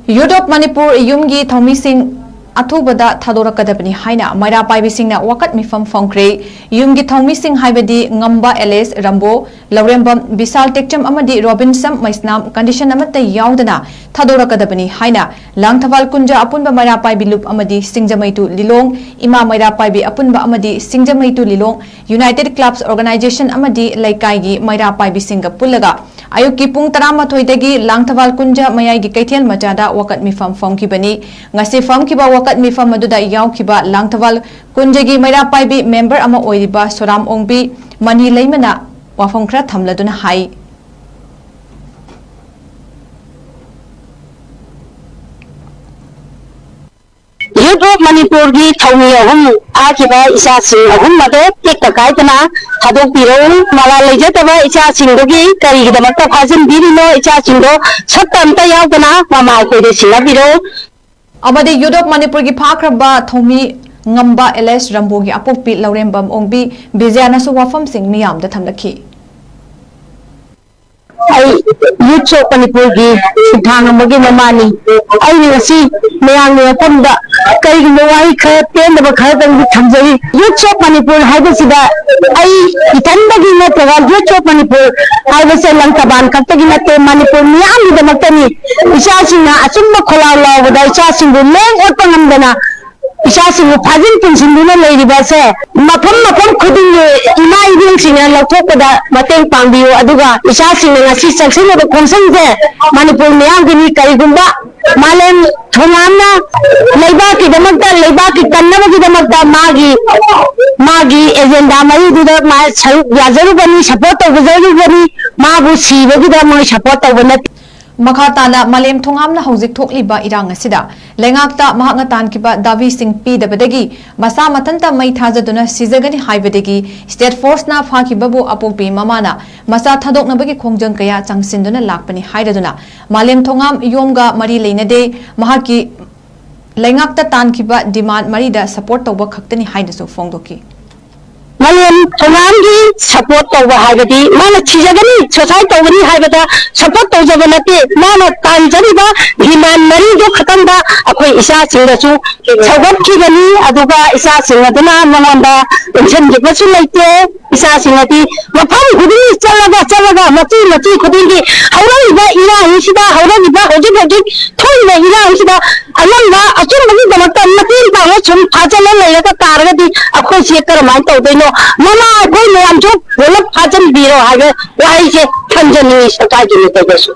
Europe Manipur युमगी थौमिसिंग अथुबदा थादोरकदबनी हाइना मैरा पाइबिसिंगना वकत मिफम फंख्रे युमगी थौमिसिंग हाइबदी ngamba एलेस रंबो लौरेंबम विशाल टेक्चम अमदी रोबिन्सम Maisnam condition अमत याउदना थादोरकदबनी हाइना लांगथवाल कुंजा अपुनबा मैरा पाइबी loop अमदी सिंगजमैतु Lilong इमा मैरा पाइबी अपुनबा अमदी सिंगजमैतु Lilong United clubs organisation अमदी लैकाईगी मैरा पाइबी सिंग पुल्लगा अयुकी पुंग 13 लांगथवाल कुंजा मयाईगी कैथेल मचादा वकत मिफम फंखिबनी ngasi famkiba wakat mifam aduda yaukhiba langthawal kunjagi maira paibi member ama oiriba soram ongbi mani leimana wafam khra thamladuna hai Europe Manipur की थौमी अहुम आखिबा इचासिंग अहुम मदे take कायतना थादोक बिरो मला लेजतबा इचासिंगदगी करिगिदमक्ता फाजिन बिरिनो इचासिंगदो छत्तमता यावदना मामा कोइदे सिंगा बिरो अमदे Europe Manipur की फाख्रबा थौमी ngamba एलेस रंबो की अपोकपि लौरेंबम ओंबी बिजयानसु वफम सिंग मियामदा थमलखी यूरोप मणिपुर की सिद्धांग मगे ममानी मयांग पुंदा कई वाई खर पेंदब खर तंग थमजरी यूरोप मणिपुर हाइबसिदा इथंदगी नतगा यूरोप मणिपुर हाइबसे लंकबान खतगी नते मणिपुर मियाम दमतनी इचासिंगना अचुम्ब खोलाव लावदा इचासिंगु लेंग ओतंगमदना इचासिंगु फाजिन पुंसिंदुना लेरिबासे मफम मफम खुदिंग इमा इबिंगसिंगना लौथोकदा मतेंग पांगबियो अदुगा इचासिंगना ngasi चलसिनबा खोंसंजे मणिपुर मियामगिनी करिगुंबा मालेम थोंगामना लेबाकी दमकता लेबाकी कन्नबगी दमकता मागी एजेंडा मरीदुदा मा याजरुबनी सपोर्ट तौबजरुबनी माबु सीबगी दा मोय सपोर्ट तौबना मखाताना मलेम थोंगामना हौजिक थोकलिबा इरांग असिदा लेंगाक्ता महांगा तानकिबा दावी सिंह पीदबदगी मसा मथंता मई थाजदुना सिजगनी हाइबदगी स्टेट फोर्सना फाकिबबु अपोकबी ममाना मसा थादोकनबगी खोंजंग कया चंगसिंदुना लाकपनी हाइरदुना मलेम थोंगाम योमगा मरी लेनदे महाकी लेंगाक्ता तानकिबा डिमांड मरीदा सपोर्ट तौबा खक्तनी हाइदसु फोंदोकी मलेम थोंगाम की सपोर्ट तौबा हाइबदी माना छिजगनी सोसाइ तौबनी हाइबदा सपोर्ट तौजबा नते माना तानजरिबा डिमांड मरी जो खतम बा अखोय इसा सिंगसु सगत खिबनी अदुगा इसा सिंगदना मंगंदा टेंशन गिबसु लैते इसा सिंगती मफम खुदी चलगा मची खुदी की हौरनिबा इरा हिसिदा हौरनिबा होजिक थोइबा इरा हिसिदा अनंबा अचुमबगी दमकता मतीन पाहो छुम फाजल लेगा कारगदी अखोय से करमाय तौदैनो ममा कोई मयाम जो बोलब फाजल बिरो हागे वाई से थंजनी सरकार की नेतगसु